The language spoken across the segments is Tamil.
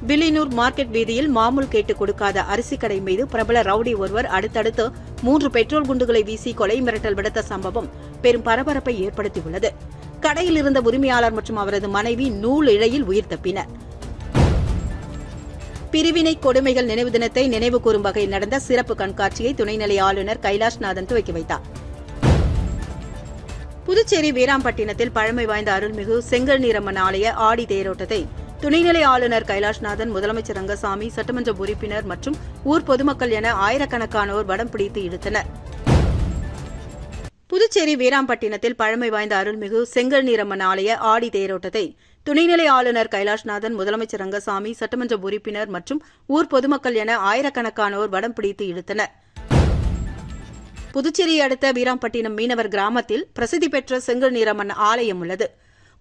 வில்லியனூர் மார்க்கெட் வீதியில் மாமூல் கேட்டு கொடுக்காத அரிசி கடை மீது பிரபல ரவுடி ஒருவர் அடுத்தடுத்து 3 பெட்ரோல் குண்டுகளை வீசி கொலை மிரட்டல் விடுத்த சம்பவம் பெரும் பரபரப்பை ஏற்படுத்தியுள்ளது. கடையில் இருந்த உரிமையாளர் மற்றும் அவரது மனைவி நூல் இழையில் உயிர் தப்பினர். பிரிவினை கொடுமைகள் நினைவு தினத்தை நினைவு கூறும் வகையில் நடந்த சிறப்பு கண்காட்சியை துணைநிலை ஆளுநர் கைலாஷ்நாதன் துவக்கி வைத்தார். புதுச்சேரி வீராம்பட்டினத்தில் பழமை வாய்ந்த அருள்மிகு செங்கல் நீரம்மன் ஆலய ஆடி தேரோட்டத்தை துணைநிலை ஆளுநர் கைலாஷ்நாதன், முதலமைச்சர் ரங்கசாமி, சட்டமன்ற உறுப்பினர் மற்றும் ஊர் பொதுமக்கள் என ஆயிரக்கணக்கானோர் வடம் பிடித்து இழுத்தனர். புதுச்சேரி வீராம்பட்டினத்தில் பழமை வாய்ந்த அருள்மிகு செங்கல் நீரம்மன் ஆலய ஆடி தேரோட்டத்தை துணைநிலை ஆளுநர் கைலாஷ்நாதன், முதலமைச்சர் ரங்கசாமி, சட்டமன்ற உறுப்பினர் மற்றும் ஊர் பொதுமக்கள் என ஆயிரக்கணக்கானோர் வடம் பிடித்து இழுத்தனர். புதுச்சேரியை அடுத்த வீராம்பட்டினம் மீனவர் கிராமத்தில் பிரசித்தி பெற்ற செங்கல் நீரம்மன் ஆலயம் உள்ளது.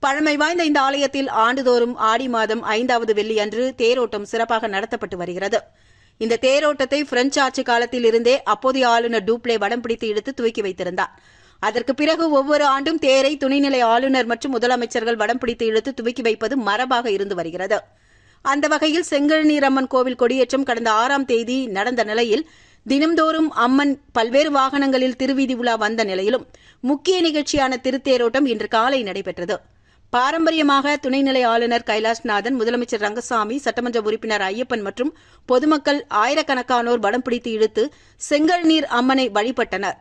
பழமை வாய்ந்த இந்த ஆலயத்தில் ஆண்டுதோறும் ஆடி மாதம் 5வது வெள்ளியன்று தேரோட்டம் சிறப்பாக நடத்தப்பட்டு வருகிறது. இந்த தேரோட்டத்தை பிரெஞ்சு ஆட்சி காலத்தில் இருந்தே அப்போதைய ஆளுநர் டூப்ளே வடம் பிடித்து இழுத்து துவக்கி வைத்திருந்தார். அதற்கு பிறகு ஒவ்வொரு ஆண்டும் தேரை துணைநிலை ஆளுநர் மற்றும் முதலமைச்சர்கள் வடம் பிடித்து இழுத்து துவக்கி வைப்பது மரபாக இருந்து வருகிறது. அந்த வகையில் செங்கல் நீரம்மன் கோவில் கொடியேற்றம் கடந்த 6ஆம் தேதி நடந்த நிலையில் தினம்தோறும் அம்மன் பல்வேறு வாகனங்களில் திருவீதி உலா வந்த நிலையிலும் முக்கிய நிகழ்ச்சியான திருத்தேரோட்டம் இன்று காலை நடைபெற்றது. பாரம்பரியமாக துணைநிலை ஆளுநர் கைலாஷ்நாதன், முதலமைச்சர் ரங்கசாமி, சட்டமன்ற உறுப்பினர் ஐயப்பன் மற்றும் பொதுமக்கள் ஆயிரக்கணக்கானோர் வடம் பிடித்து இழுத்து செங்கல் நீர் அம்மனை வழிபட்டனர்.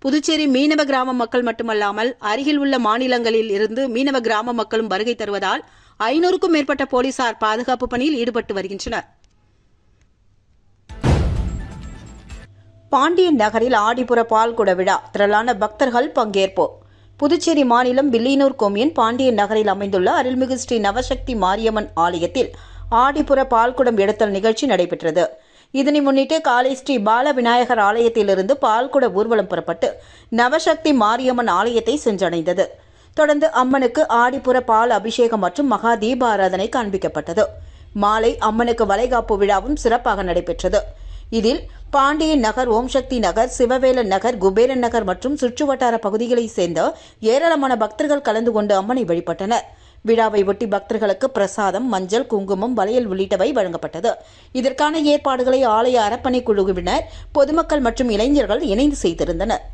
புதுச்சேரி மீனவ கிராம மக்கள் மட்டுமல்லாமல் அருகில் உள்ள மாநிலங்களில் இருந்து மீனவ கிராம மக்களும் வருகை தருவதால் 500க்கும் மேற்பட்ட போலீசார் பாதுகாப்பு பணியில் ஈடுபட்டு வருகின்றனர். பாண்டியன் நகரில் ஆடிப்புற பால்குட விழா, திரளான பக்தர்கள் பங்கேற்பு. புதுச்சேரி மாநிலம் வில்லியனூர் கொம்யூன் பாண்டியன் நகரில் அமைந்துள்ள அருள்மிகு ஸ்ரீ நவசக்தி மாரியம்மன் ஆலயத்தில் ஆடிப்புற பால்குடம் எடுத்தல் நிகழ்ச்சி நடைபெற்றது. இதனை முன்னிட்டு காலை ஸ்ரீ பால விநாயகர் ஆலயத்திலிருந்து பால்குட ஊர்வலம் புறப்பட்டு நவசக்தி மாரியம்மன் ஆலயத்தை சென்றடைந்தது. தொடர்ந்து அம்மனுக்கு ஆடிப்புற பால் அபிஷேகம் மற்றும் மகா தீபாராதனை காண்பிக்கப்பட்டது. மாலை அம்மனுக்கு வளைகாப்பு விழாவும் சிறப்பாக நடைபெற்றது. இதில் பாண்டியன் நகர், ஓம் சக்தி நகர், சிவவேலன் நகர், குபேரன் நகர் மற்றும் சுற்றுவட்டார பகுதிகளைச் சேர்ந்த ஏராளமான பக்தர்கள் கலந்து கொண்டு அம்மனை வழிபட்டனர். விழாவை ஒட்டி பக்தர்களுக்கு பிரசாதம், மஞ்சள், குங்குமம், வளையல் உள்ளிட்டவை வழங்கப்பட்டது. இதற்கான ஏற்பாடுகளை ஆலய அறப்பணி குழுவினர், பொதுமக்கள் மற்றும் இளைஞர்கள் இணைந்து செய்திருந்தனர்.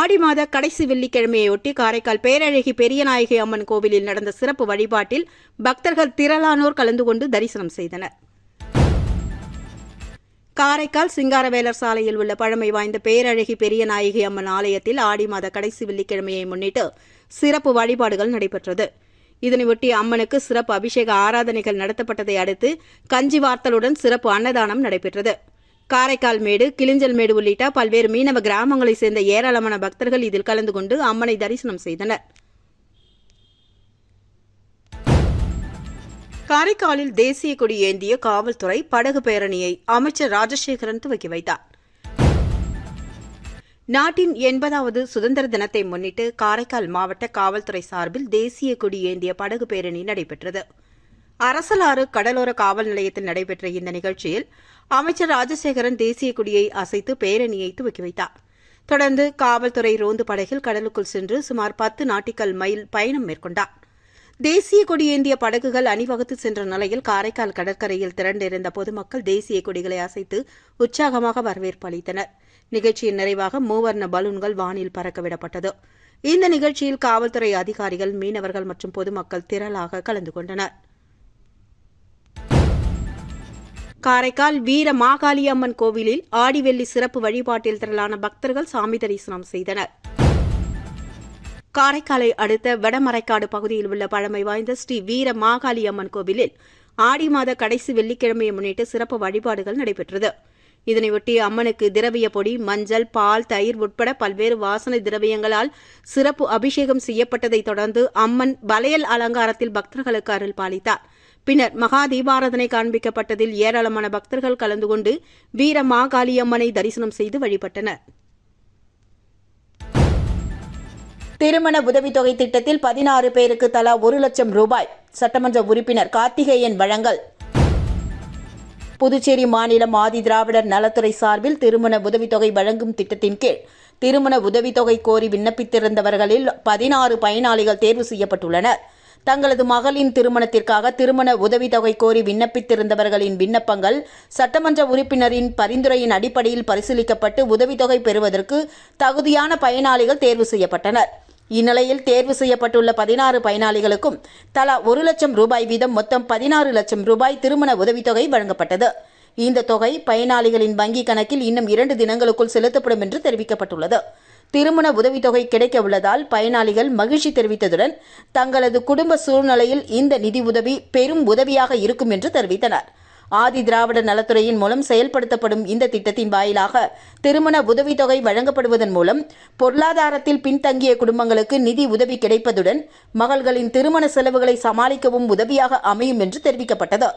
ஆடி மாத கடைசி வெள்ளிக்கிழமையொட்டி காரைக்கால் பேரழகி பெரியநாயகி அம்மன் கோவிலில் நடந்த சிறப்பு வழிபாட்டில் பக்தர்கள் திரளானோர் கலந்து கொண்டு தரிசனம் செய்தனர். காரைக்கால் சிங்காரவேலர் சாலையில் உள்ள பழமை வாய்ந்த பேரழகி பெரியநாயகி அம்மன் ஆலயத்தில் ஆடி மாத கடைசி வெள்ளிக்கிழமையை முன்னிட்டு சிறப்பு வழிபாடுகள் நடைபெற்றது. இதனையொட்டி அம்மனுக்கு சிறப்பு அபிஷேக ஆராதனைகள் நடத்தப்பட்டதை அடுத்து கஞ்சி வார்த்தலுடன் சிறப்பு அன்னதானம் நடைபெற்றது. காரைக்கால் மேடு, கிளிஞ்சல் மேடு உள்ளிட்ட பல்வேறு மீனவ கிராமங்களைச் சேர்ந்த ஏராளமான பக்தர்கள் இதில் கலந்து கொண்டு அம்மனை தரிசனம் செய்தனர். காரைக்காலில் தேசிய கொடி ஏந்திய காவல்துறை படகு பேரணியை அமைச்சர் ராஜசேகரன் துவக்கி வைத்தார். நாட்டின் 80வது சுதந்திர தினத்தை முன்னிட்டு காரைக்கால் மாவட்ட காவல்துறை சார்பில் தேசிய கொடி ஏந்திய படகு பேரணி நடைபெற்றது. அரசலாறு கடலோர காவல் நிலையத்தில் நடைபெற்ற இந்த நிகழ்ச்சியில் அமைச்சர் ராஜசேகரன் தேசிய கொடியை அசைத்து பேரணியை துவக்கி வைத்தார். தொடர்ந்து காவல்துறை ரோந்து படகில் கடலுக்குள் சென்று சுமார் 10 நாட்டிக்கல் மைல் பயணம் மேற்கொண்டார். தேசிய கொடி ஏந்திய படகுகள் அணிவகுத்து சென்ற நிலையில் காரைக்கால் கடற்கரையில் திரண்டிருந்த பொதுமக்கள் தேசிய கொடிகளை அசைத்து உற்சாகமாக வரவேற்பு அளித்தனர். நிகழ்ச்சியின் நிறைவாக மூவர்ண பலூன்கள் வானில் பறக்கவிடப்பட்டது. இந்த நிகழ்ச்சியில் காவல்துறை அதிகாரிகள், மீனவர்கள் மற்றும் பொதுமக்கள் திரளாக கலந்து கொண்டனர். காரைக்கால் வீர மாகாளி அம்மன் கோவிலில் ஆடிவெள்ளி சிறப்பு வழிபாட்டில் திரளான பக்தர்கள் சாமி தரிசனம் செய்தனர். காரைக்காலை அடுத்த வடமரைக்காடு பகுதியில் உள்ள பழமை வாய்ந்த ஸ்ரீ வீர மாகாளி அம்மன் கோவிலில் ஆடி மாத கடைசி வெள்ளிக்கிழமையை முன்னிட்டு சிறப்பு வழிபாடுகள் நடைபெற்றது. இதனையொட்டி அம்மனுக்கு திரவிய பொடி, மஞ்சள், பால், தயிர் உட்பட பல்வேறு வாசனை திரவியங்களால் சிறப்பு அபிஷேகம் செய்யப்பட்டதைத் தொடர்ந்து அம்மன் வளையல் அலங்காரத்தில் பக்தர்களுக்கு அருள் பாலித்தார். பின்னர் மகா தீபாராதனை காண்பிக்கப்பட்டதில் ஏராளமான பக்தர்கள் கலந்து கொண்டு வீர மாகாளி அம்மனை தரிசனம் செய்து வழிபட்டனர். திருமண உதவித்தொகை திட்டத்தில் 16 பேருக்கு தலா 1 லட்சம் ரூபாய் சட்டமன்ற உறுப்பினர் கார்த்திகேயன் வழங்கல். புதுச்சேரி மாநிலம் ஆதி திராவிடர் நலத்துறை சார்பில் திருமண உதவித்தொகை வழங்கும் திட்டத்தின் கீழ் திருமண உதவித்தொகை கோரி விண்ணப்பித்திருந்தவர்களில் 16 பயனாளிகள் தேர்வு செய்யப்பட்டுள்ளனர். தங்களது மகளின் திருமணத்திற்காக திருமண உதவித்தொகை கோரி விண்ணப்பித்திருந்தவர்களின் விண்ணப்பங்கள் சட்டமன்ற உறுப்பினரின் பரிந்துரையின் அடிப்படையில் பரிசீலிக்கப்பட்டு உதவித்தொகை பெறுவதற்கு தகுதியான பயனாளிகள் தேர்வு செய்யப்பட்டனர். இந்நிலையில் தேர்வு செய்யப்பட்டுள்ள 16 பயனாளிகளுக்கும் தலா 1 லட்சம் ரூபாய் வீதம் மொத்தம் 16 லட்சம் ரூபாய் திருமண உதவித்தொகை வழங்கப்பட்டது. இந்த தொகை பயனாளிகளின் வங்கிக் கணக்கில் இன்னும் 2 தினங்களுக்குள் செலுத்தப்படும் என்று தெரிவிக்கப்பட்டுள்ளது. திருமண உதவித்தொகை கிடைக்க உள்ளதால் பயனாளிகள் மகிழ்ச்சி தெரிவித்ததுடன் தங்களது குடும்ப சூழ்நிலையில் இந்த நிதி உதவி பெரும் உதவியாக இருக்கும் என்று தெரிவித்தனர். ஆதி திராவிட நலத்துறையின் மூலம் செயல்படுத்தப்படும் இந்த திட்டத்தின் வாயிலாக திருமண உதவித்தொகை வழங்கப்படுவதன் மூலம் பொருளாதாரத்தில் பின்தங்கிய குடும்பங்களுக்கு நிதி உதவி கிடைப்பதுடன் மகள்களின் திருமண செலவுகளை சமாளிக்கவும் உதவியாக அமையும் என்று தெரிவிக்கப்பட்டது.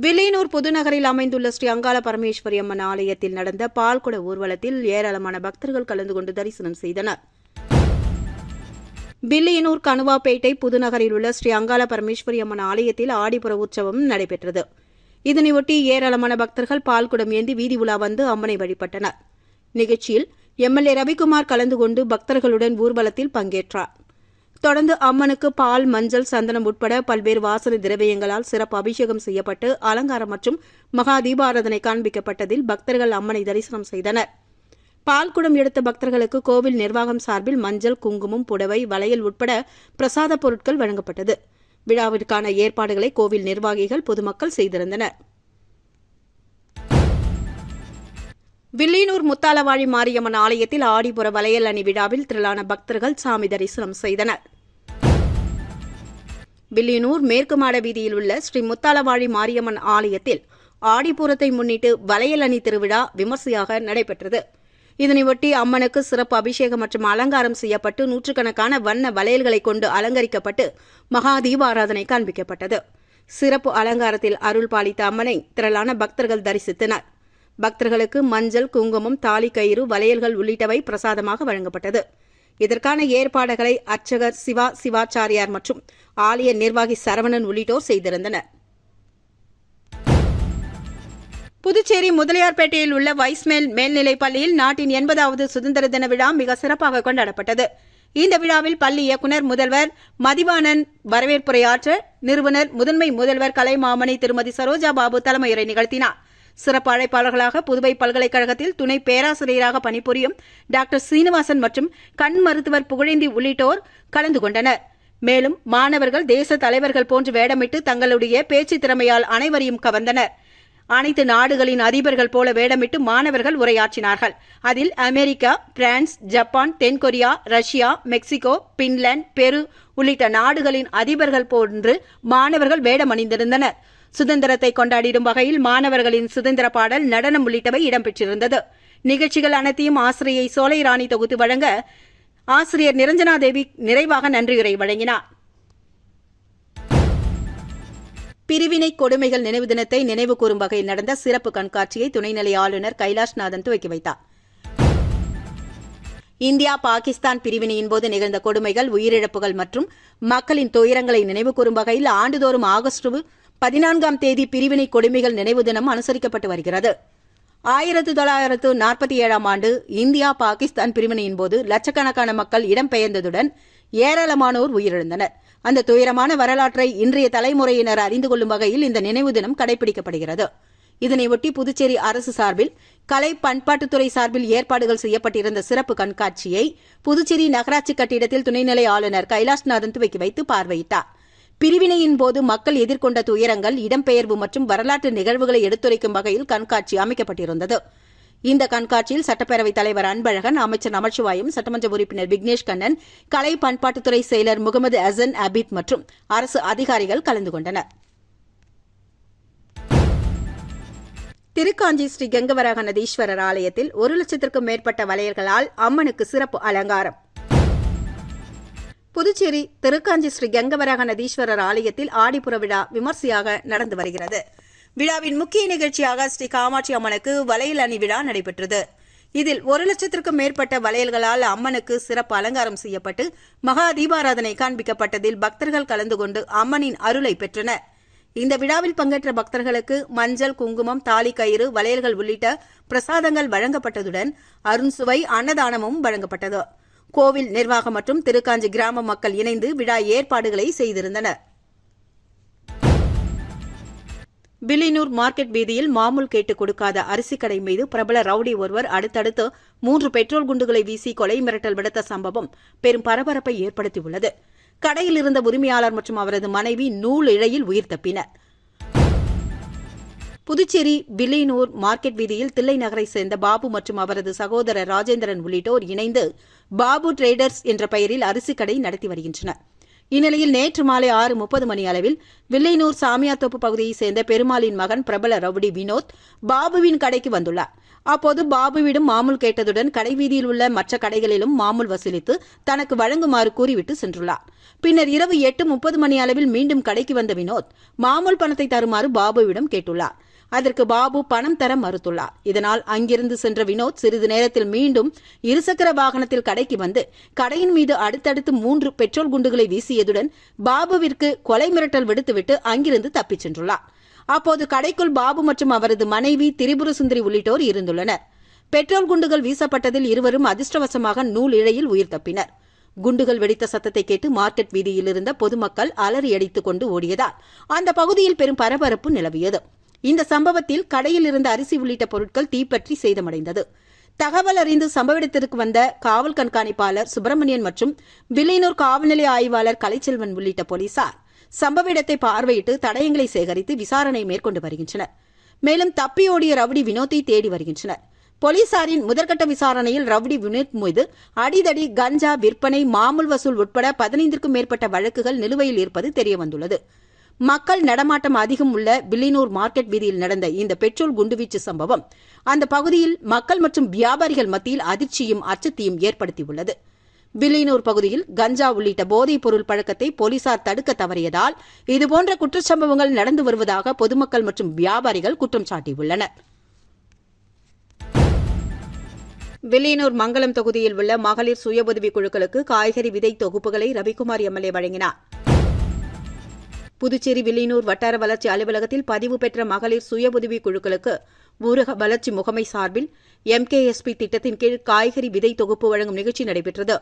வில்லியனூர் புதுநகரில் அமைந்துள்ள ஸ்ரீ அங்காள பரமேஸ்வரி அம்மன் ஆலயத்தில் நடந்த பால்குட ஊர்வலத்தில் ஏராளமான பக்தர்கள் கலந்து கொண்டு தரிசனம் செய்தனர். வில்லியனூர் கணுவாப்பேட்டை புதுநகரில் உள்ள ஸ்ரீ அங்காள பரமேஸ்வரி அம்மன் ஆலயத்தில் ஆடிப்புற உற்சவம் நடைபெற்றது. இதனையொட்டி ஏராளமான பக்தர்கள் பால்குடம் ஏந்தி வீதி உலா வந்து அம்மனை வழிபட்டனர். நிகழ்ச்சியில் எம்எல்ஏ ரவிக்குமார் கலந்து கொண்டு பக்தர்களுடன் ஊர்வலத்தில் பங்கேற்றார். தொடர்ந்து அம்மனுக்கு பால், மஞ்சள், சந்தனம் உட்பட பல்வேறு வாசனை திரவியங்களால் சிறப்பு அபிஷேகம் செய்யப்பட்டு அலங்காரம் மற்றும் மகா தீபாராதனை காண்பிக்கப்பட்டதில் பக்தர்கள் அம்மனை தரிசனம் செய்தனர். பால்குடம் எடுத்த பக்தர்களுக்கு கோவில் நிர்வாகம் சார்பில் மஞ்சள், குங்குமம், புடவை, வளையல் உட்பட பிரசாத பொருட்கள் வழங்கப்பட்டது. விழாவிற்கான ஏற்பாடுகளை கோவில் நிர்வாகிகள், பொதுமக்கள் செய்திருந்தனர். வில்லியனூர் முத்தாலவாழி மாரியம்மன் ஆலயத்தில் ஆடிப்புற வளையல் அணி விழாவில் திரளான பக்தர்கள் சாமி தரிசனம் செய்தனர். வில்லியனூர் மேற்கு மாட வீதியில் உள்ள ஸ்ரீ முத்தாலவாழி மாரியம்மன் ஆலயத்தில் ஆடிப்பூரத்தை முன்னிட்டு வளையல் அணி திருவிழா விமர்சையாக நடைபெற்றது. இதனையொட்டி அம்மனுக்கு சிறப்பு அபிஷேகம் மற்றும் அலங்காரம் செய்யப்பட்டு நூற்றுக்கணக்கான வண்ண வளையல்களை கொண்டு அலங்கரிக்கப்பட்டு மகா தீபாராதனை காண்பிக்கப்பட்டது. சிறப்பு அலங்காரத்தில் அருள் பாலித்த அம்மனை திரளான பக்தர்கள் தரிசித்தனர். பக்தர்களுக்கு மஞ்சள், குங்குமம், தாலி கயிறு, வளையல்கள் உள்ளிட்டவை பிரசாதமாக வழங்கப்பட்டது. இதற்கான ஏற்பாடுகளை அர்ச்சகர் சிவாச்சாரியார் மற்றும் ஆலய நிர்வாகி சரவணன் உள்ளிட்டோர் செய்திருந்தனர். புதுச்சேரி முதலியார்பேட்டையில் உள்ள வைஸ்மேல் மேல்நிலைப் பள்ளியில் நாட்டின் 80வது சுதந்திர தின விழா மிக சிறப்பாக கொண்டாடப்பட்டது. இந்த விழாவில் பள்ளி இயக்குநர் முதல்வர் மதிவாணன் வரவேற்புரையாற்ற நிறுவனர் முதன்மை முதல்வர் கலைமாமணி திருமதி சரோஜா பாபு தலைமையுரை நிகழ்த்தினார். சிறப்பு அழைப்பாளர்களாக புதுவை பல்கலைக்கழகத்தில் துணை பேராசிரியராக பணிபுரியும் டாக்டர் சீனிவாசன் மற்றும் கண் மருத்துவர் புகழேந்தி உள்ளிட்டோர் கலந்து கொண்டனர். மேலும் மாணவர்கள் தேச தலைவர்கள் போன்று வேடமிட்டு தங்களுடைய பேச்சு திறமையால் அனைவரையும் கவர்ந்தனர். அனைத்து நாடுகளின் அதிபர்கள் போல வேடமிட்டு மாணவர்கள் உரையாற்றினார்கள். அதில் அமெரிக்கா, பிரான்ஸ், ஜப்பான், தென்கொரியா, ரஷ்யா, மெக்சிகோ, பின்லாந்து, பெரு உள்ளிட்ட நாடுகளின் அதிபர்கள் போன்று மாணவர்கள் வேடமணிந்திருந்தனர். சுதந்திரத்தை கொண்டாடிடும் வகையில் மாணவர்களின் சுதந்திர பாடல், நடனம் உள்ளிட்டவை இடம்பெற்றிருந்தது. நிகழ்ச்சிகள் அனைத்தையும் ஆசிரியை சோலை ராணி தொகுத்து வழங்க ஆசிரியர் நிரஞ்சனா தேவி நிறைவாக நன்றியுரை வழங்கினார். பிரிவினை கொடுமைகள் நினைவு தினத்தை நினைவு கூறும் வகையில் நடந்த சிறப்பு கண்காட்சியை துணைநிலை ஆளுநர் கைலாஷ்நாதன் துவக்கி வைத்தார். இந்தியா பாகிஸ்தான் பிரிவினையின் போது நிகழ்ந்த கொடுமைகள், உயிரிழப்புகள் மற்றும் மக்களின் துயரங்களை நினைவு கூறும் வகையில் ஆண்டுதோறும் ஆகஸ்ட் 14ஆம் தேதி பிரிவினை கொடுமைகள் நினைவு தினம் அனுசரிக்கப்பட்டு வருகிறது. 1947ஆம் ஆண்டு இந்தியா பாகிஸ்தான் பிரிவினையின் போது லட்சக்கணக்கான மக்கள் இடம்பெயர்ந்ததுடன் ஏராளமானோர் உயிரிழந்தனர். அந்த துயரமான வரலாற்றை இன்றைய தலைமுறையினர் அறிந்து கொள்ளும் வகையில் இந்த நினைவு தினம் கடைபிடிக்கப்படுகிறது. இதனையொட்டி புதுச்சேரி அரசு சார்பில் கலை பண்பாட்டுத்துறை சார்பில் ஏற்பாடுகள் செய்யப்பட்டிருந்த சிறப்பு கண்காட்சியை புதுச்சேரி நகராட்சி கட்டிடத்தில் துணைநிலை ஆளுநர் கைலாஷ்நாதன் துவக்கி வைத்து பார்வையிட்டார். பிரிவினையின் போது மக்கள் எதிர்கொண்ட துயரங்கள், இடம்பெயர்வு மற்றும் வரலாற்று நிகழ்வுகளை எடுத்துரைக்கும் வகையில் கண்காட்சி அமைக்கப்பட்டிருந்தது. இந்த கண்காட்சியில் சட்டப்பேரவைத் தலைவர் அன்பழகன், அமைச்சர் நமச்சிவாயம், சட்டமன்ற உறுப்பினர் விக்னேஷ் கண்ணன், கலை பண்பாட்டுத்துறை செயலர் முகமது அசன் அபீத் மற்றும் அரசு அதிகாரிகள் கலந்து கொண்டனர். திருக்காஞ்சி ஸ்ரீ கங்கவராகநதீஸ்வரர் ஆலயத்தில் 1 லட்சத்திற்கும் மேற்பட்ட வளையல்களால் அம்மனுக்கு சிறப்பு அலங்காரம். புதுச்சேரி திருக்காஞ்சி ஸ்ரீ கங்கவராகநதீஸ்வரர் ஆலயத்தில் ஆடிப்புற விழா விமர்சையாக நடந்து வருகிறது. விழாவின் முக்கிய நிகழ்ச்சியாக ஸ்ரீ காமாட்சி அம்மனுக்கு வளையல் அணி விழா நடைபெற்றது. இதில் 1 லட்சத்திற்கும் மேற்பட்ட வளையல்களால் அம்மனுக்கு சிறப்பு அலங்காரம் செய்யப்பட்டு மகா தீபாராதனை காண்பிக்கப்பட்டதில் பக்தர்கள் கலந்து கொண்டு அம்மனின் அருளை பெற்றனர். இந்த விழாவில் பங்கேற்ற பக்தர்களுக்கு மஞ்சள், குங்குமம், தாலி கயிறு, வளையல்கள் உள்ளிட்ட பிரசாதங்கள் வழங்கப்பட்டதுடன் அருண்சுவை அன்னதானமும் வழங்கப்பட்டது. கோவில் நிர்வாகம் மற்றும் திருக்காஞ்சி கிராம மக்கள் இணைந்து விழா ஏற்பாடுகளை செய்திருந்தனர். வில்லியனூர் மார்க்கெட் வீதியில் மாமூல் கேட்டுக் கொடுக்காத அரிசி கடை மீது பிரபல ரவுடி ஒருவர் அடுத்தடுத்து 3 பெட்ரோல் குண்டுகளை வீசி கொலை மிரட்டல் விடுத்த சம்பவம் பெரும் பரபரப்பை ஏற்படுத்தியுள்ளது. கடையில் இருந்த உரிமையாளர் மற்றும் அவரது மனைவி நூல் இழையில் உயிர் தப்பினர். புதுச்சேரி வில்லியனூர் மார்க்கெட் வீதியில் தில்லை நகரை சேர்ந்த பாபு மற்றும் அவரது சகோதரர் ராஜேந்திரன் உள்ளிட்டோர் இணைந்து பாபு டிரேடர்ஸ் என்ற பெயரில் அரிசி கடை நடத்தி வருகின்றனர். இந்நிலையில் நேற்று மாலை 6:30 மணி அளவில் வில்லியனூர் சாமியாத்தோப்பு பகுதியைச் சேர்ந்த பெருமாளின் மகன் பிரபல ரவுடி வினோத் பாபுவின் கடைக்கு வந்துள்ளார். அப்போது பாபுவிடம் மாமூல் கேட்டதுடன் கடைவீதியில் உள்ள மற்ற கடைகளிலும் மாமூல் வசூலித்து தனக்கு வழங்குமாறு கூறிவிட்டு சென்றுள்ளார். பின்னர் இரவு 8:30 மணி அளவில் மீண்டும் கடைக்கு வந்த வினோத் மாமூல் பணத்தை தருமாறு பாபுவிடம் கேட்டுள்ளார். அதற்கு பாபு பணம் தர மறுத்துள்ளார். இதனால் அங்கிருந்து சென்ற வினோத் சிறிது நேரத்தில் மீண்டும் இருசக்கர வாகனத்தில் கடைக்கு வந்து கடையின் மீது அடுத்தடுத்து 3 பெட்ரோல் குண்டுகளை வீசியதுடன் பாபுவிற்கு கொலை மிரட்டல் விடுத்துவிட்டு அங்கிருந்து தப்பிச் சென்றுள்ளார். அப்போது கடைக்குள் பாபு மற்றும் அவரது மனைவி திரிபுர சுந்தரி உள்ளிட்டோர் இருந்துள்ளனர். பெட்ரோல் குண்டுகள் வீசப்பட்டதில் இருவரும் அதிர்ஷ்டவசமாக நூல் இழையில் உயிர் தப்பினர். குண்டுகள் வெடித்த சத்தத்தை கேட்டு மார்க்கெட் வீதியில் இருந்த பொதுமக்கள் அலறியடித்துக் கொண்டு ஓடியதால் அந்த பகுதியில் பெரும் பரபரப்பு நிலவியது. இந்த சம்பவத்தில் கடையில் இருந்த அரிசி உள்ளிட்ட பொருட்கள் தீப்பற்றி சேதமடைந்தது. தகவல் அறிந்து சம்பவ இடத்திற்கு வந்த காவல் கண்காணிப்பாளர் சுப்பிரமணியன் மற்றும் வில்லியனூர் காவல்நிலைய ஆய்வாளர் கலைச்செல்வன் உள்ளிட்ட போலீசார் சம்பவ இடத்தை பார்வையிட்டு தடயங்களை சேகரித்து விசாரணை மேற்கொண்டு வருகின்றனர். மேலும் தப்பியோடிய ரவுடி வினோத்தை தேடி வருகின்றனர். போலீசாரின் முதற்கட்ட விசாரணையில் ரவுடி வினோத் மீது அடிதடி, கஞ்சா விற்பனை, மாமூல் வசூல் உட்பட 15க்கும் மேற்பட்ட வழக்குகள் நிலுவையில் இருப்பது தெரியவந்துள்ளது. மக்கள் நடமாட்டம் அதிகம் உள்ள வில்லியனூர் மார்க்கெட் வீதியில் நடந்த இந்த பெட்ரோல் குண்டுவீச்சு சம்பவம் அந்த பகுதியில் மக்கள் மற்றும் வியாபாரிகள் மத்தியில் அதிர்ச்சியும் அச்சத்தையும் ஏற்படுத்தியுள்ளது. வில்லியனூர் பகுதியில் கஞ்சா உள்ளிட்ட போதைப் பொருள் பழக்கத்தை போலீசார் தடுக்க தவறியதால் இதுபோன்ற குற்றச்சம்பவங்கள் நடந்து வருவதாக பொதுமக்கள் மற்றும் வியாபாரிகள் குற்றம் சாட்டியுள்ளனர். வில்லியனூர் மங்கலம் தொகுதியில் உள்ள மகளிர் சுய உதவிக் குழுக்களுக்கு காய்கறி விதை தொகுப்புகளை ரவிக்குமார் எம்எல்ஏ வழங்கினார். புதுச்சேரி வில்லியனூர் வட்டார வளர்ச்சி அலுவலகத்தில் பதிவு பெற்ற மகளிர் சுய உதவிக் குழுக்களுக்கு ஊரக வளர்ச்சி முகமை சார்பில் MKSP திட்டத்தின் கீழ் காய்கறி விதை தொகுப்பு வழங்கும் நிகழ்ச்சி நடைபெற்றது.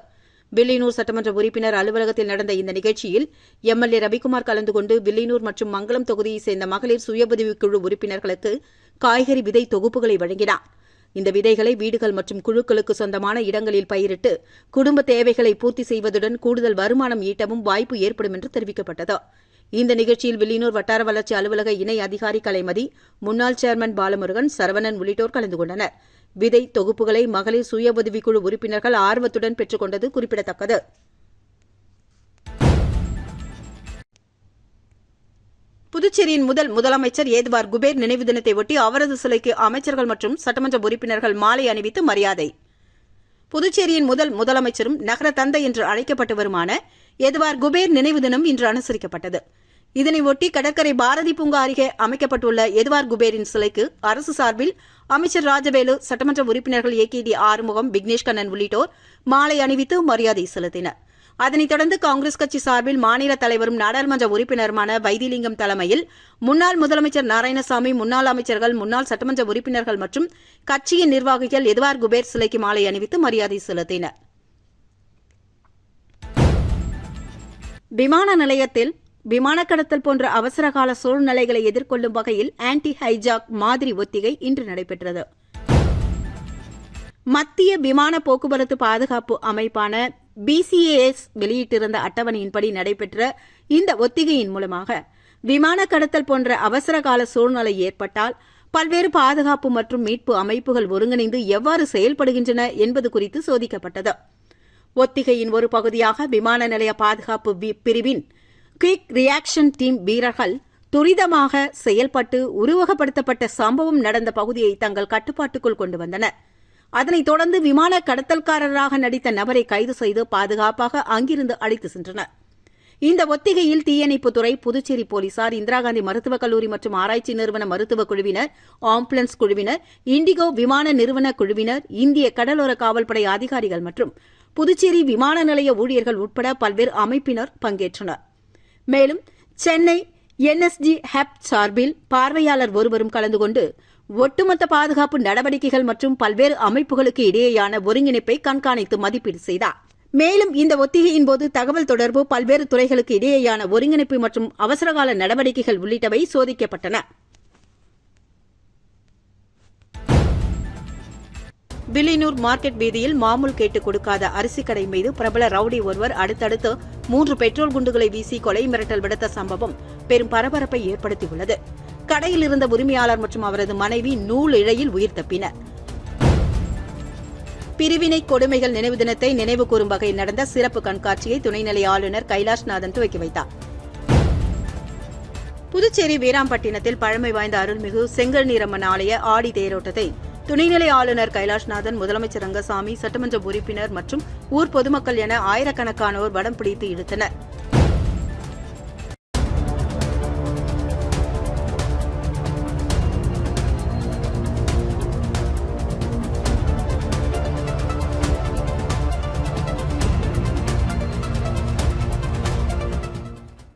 வில்லியனூர் சட்டமன்ற உறுப்பினர் அலுவலகத்தில் நடந்த இந்த நிகழ்ச்சியில் எம்எல்ஏ ரவிக்குமார் கலந்து கொண்டு வில்லியனூர் மற்றும் மங்கலம் தொகுதியைச் சேர்ந்த மகளிர் சுய உதவிக் குழு உறுப்பினர்களுக்கு காய்கறி விதை தொகுப்புகளை வழங்கினார். இந்த விதைகளை வீடுகள் மற்றும் குழுக்களுக்கு சொந்தமான இடங்களில் பயிரிட்டு குடும்ப தேவைகளை பூர்த்தி செய்வதுடன் கூடுதல் வருமானம் ஈட்டவும் வாய்ப்பு ஏற்படும் என்று தெரிவிக்கப்பட்டது. இந்த நிகழ்ச்சியில் வில்லியனூர் வட்டார வளர்ச்சி அலுவலக இணை அதிகாரி கலைமதி, முன்னாள் சேர்மன் பாலமுருகன், சரவணன் உள்ளிட்டோர் கலந்து கொண்டனர். விதை தொகுப்புகளை மகளிர் சுய உதவிக்குழு உறுப்பினர்கள் ஆர்வத்துடன் பெற்றுக் கொண்டது குறிப்பிடத்தக்கது. புதுச்சேரியின் முதலமைச்சர் ஏதுவார் குபேர் நினைவு தினத்தை ஒட்டி அவரது சிலைக்கு அமைச்சர்கள் மற்றும் சட்டமன்ற உறுப்பினர்கள் மாலை அணிவித்து மரியாதை. புதுச்சேரியின் முதலமைச்சரும் நகர தந்தை என்று அழைக்கப்பட்டு வருமான ஏதுவார் குபேர் நினைவு தினம் இன்று அனுசரிக்கப்பட்டது. இதனை ஒட்டி கடற்கரை பாரதி பூங்கா அருகே அமைக்கப்பட்டுள்ள ஏதுவார் குபேரின் சிலைக்கு அரசு சார்பில் அமைச்சர் ராஜவேலு, சட்டமன்ற உறுப்பினர்கள் AKD ஆறுமுகம், விக்னேஷ் கண்ணன் உள்ளிட்டோர் மாலை அணிவித்து மரியாதை செலுத்தினர். அதனைத் தொடர்ந்து காங்கிரஸ் கட்சி சார்பில் மாநில தலைவரும் நாடாளுமன்ற உறுப்பினருமான வைத்திலிங்கம் தலைமையில் முன்னாள் முதலமைச்சர் நாராயணசாமி, முன்னாள் அமைச்சர்கள், முன்னாள் சட்டமன்ற உறுப்பினர்கள் மற்றும் கட்சியின் நிர்வாகிகள் ஏதுவார் குபேர் சிலைக்கு மாலை அணிவித்து மரியாதை செலுத்தினர். விமான நிலையத்தில் விமான கடத்தல் போன்ற அவசரகால சூழ்நிலைகளை எதிர்கொள்ளும் வகையில் ஆன்டி ஹைஜாக் மாதிரி ஒத்திகை இன்று நடைபெற்றது. மத்திய விமான போக்குவரத்து பாதுகாப்பு அமைப்பான BCAS வெளியிட்டிருந்த அட்டவணையின்படி நடைபெற்ற இந்த ஒத்திகையின் மூலமாக விமான கடத்தல் போன்ற அவசரகால சூழ்நிலை ஏற்பட்டால் பல்வேறு பாதுகாப்பு மற்றும் மீட்பு அமைப்புகள் ஒருங்கிணைந்து எவ்வாறு செயல்படுகின்றன என்பது குறித்து சோதிக்கப்பட்டது. ஒத்திகையின் ஒரு பகுதியாக விமான நிலைய பாதுகாப்பு பிரிவின் குயிக் ரியாக்ஷன் டீம் வீரர்கள் துரிதமாக செயல்பட்டு உருவகப்படுத்தப்பட்ட சம்பவம் நடந்த பகுதியை தங்கள் கட்டுப்பாட்டுக்குள் கொண்டு வந்தனர். அதனைத் தொடர்ந்து விமான கடத்தல்காரராக நடித்த நபரை கைது செய்து பாதுகாப்பாக அங்கிருந்து அழைத்து சென்றனர். இந்த ஒத்திகையில் தீயணைப்புத்துறை, புதுச்சேரி போலீசார், இந்திரா காந்தி மருத்துவக் கல்லூரி மற்றும் ஆராய்ச்சி நிறுவன மருத்துவக் குழுவினர், ஆம்புலன்ஸ் குழுவினர், இண்டிகோ விமான நிறுவன குழுவினர், இந்திய கடலோர காவல்படை அதிகாரிகள் மற்றும் புதுச்சேரி விமான நிலைய ஊழியர்கள் உட்பட பல்வேறு அமைப்பினர் பங்கேற்றனர். மேலும் சென்னை NSG ஹப் சார்பில் பார்வையாளர் ஒருவரும் கலந்து கொண்டு ஒட்டுமொத்த பாதுகாப்பு நடவடிக்கைகள் மற்றும் பல்வேறு அமைப்புகளுக்கு இடையேயான ஒருங்கிணைப்பை கண்காணித்து மதிப்பீடு செய்தார். மேலும் இந்த ஒத்திகையின் போது தகவல் தொடர்பு, பல்வேறு துறைகளுக்கு இடையேயான ஒருங்கிணைப்பு மற்றும் அவசரகால நடவடிக்கைகள் உள்ளிட்டவை சோதிக்கப்பட்டன. வில்லியனூர் மார்க்கெட் வீதியில் மாமூல் கேட்டுக் கொடுக்காத அரிசி கடை மீது பிரபல ரவுடி ஒருவர் அடுத்தடுத்து 3 பெட்ரோல் குண்டுகளை வீசி கொலை மிரட்டல் விடுத்த சம்பவம் பெரும் பரபரப்பை ஏற்படுத்தியுள்ளது. கடையில் இருந்த உரிமையாளர் மற்றும் அவரது மனைவி நூல் இழையில் உயிர் தப்பினர். பிரிவினை கொடுமைகள் நினைவு தினத்தை நினைவு கூறும் வகையில் நடந்த சிறப்பு கண்காட்சியை துணைநிலை ஆளுநர் கைலாஷ்நாதன் துவக்கி வைத்தார். புதுச்சேரி வீராம்பட்டினத்தில் பழமை வாய்ந்த அருள்மிகு செங்கல் நீரம்மன் ஆலய ஆடி தேரோட்டத்தை துணைநிலை ஆளுநர் கைலாஷ்நாதன், முதலமைச்சர் ரங்கசாமி, சட்டமன்ற உறுப்பினர் மற்றும் ஊர் பொதுமக்கள் என ஆயிரக்கணக்கானோர் வடம் பிடித்து இழுத்தனர்.